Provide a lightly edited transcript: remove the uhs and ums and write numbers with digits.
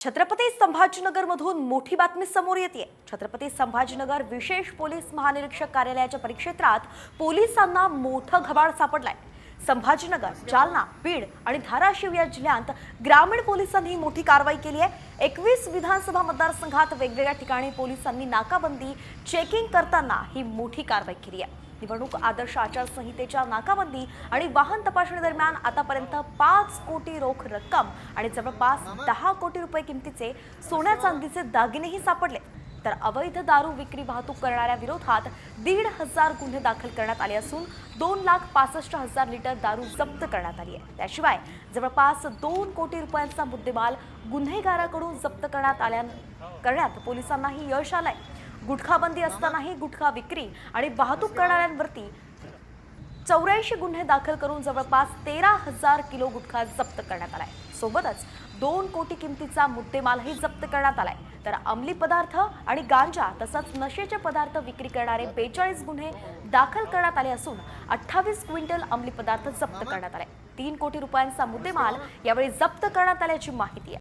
छत्रपती संभाजीनगरमधून मोठी बातमी समोर येते। छत्रपती संभाजीनगर विशेष पोलीस महानिरीक्षक कार्यालयाच्या परिक्षेत्रात पोलिसांना मोठं घबाड सापडलाय। संभाजीनगर, जालना, बीड आणि धाराशिव या जिल्ह्यात ग्रामीण पोलिसांनी मोठी कारवाई केली आहे। 21 विधानसभा मतदारसंघात वेगवेगळ्या ठिकाणी पोलिसांनी नाकाबंदी चेकिंग करताना ही मोठी कारवाई केली आहे। निवडणूक आदर्श आचारसंहितेच्या नाकाबंदी आणि वाहन तपासणी दरम्यान आतापर्यंत 5 कोटी रोख रक्कम आणि जवळपास 10 कोटी रुपये किमतीचे सोन्या चांदीचे दागिनेही सापडले। तर अवैध दारू विक्री वाहतूक करणाऱ्या विरोधात 1,500 गुन्हे दाखल करण्यात आले असून 2,65,000 लिटर दारू जप्त करण्यात आली आहे। त्याशिवाय जवळपास 2 कोटी रुपयांचा मुद्देमाल गुन्हेगाराकडून जप्त करण्यात पोलिसांनाही यश आलंय। गुटखाबंदी असतानाही गुटखा विक्री आणि वाहतूक करणाऱ्यांवरती 84 गुन्हे दाखल करून जवळपास 13,000 किलो गुटखा जप्त करण्यात आलाय। सोबतच 2 कोटी किमतीचा मुद्देमालही जप्त करण्यात आलाय। तर अंमली पदार्थ आणि गांजा तसंच नशेचे पदार्थ विक्री करणारे 42 गुन्हे दाखल करण्यात आले असून 28 क्विंटल अंमली पदार्थ जप्त करण्यात आले। 3 कोटी रुपयांचा मुद्देमाल यावेळी जप्त करण्यात आल्याची माहिती आहे।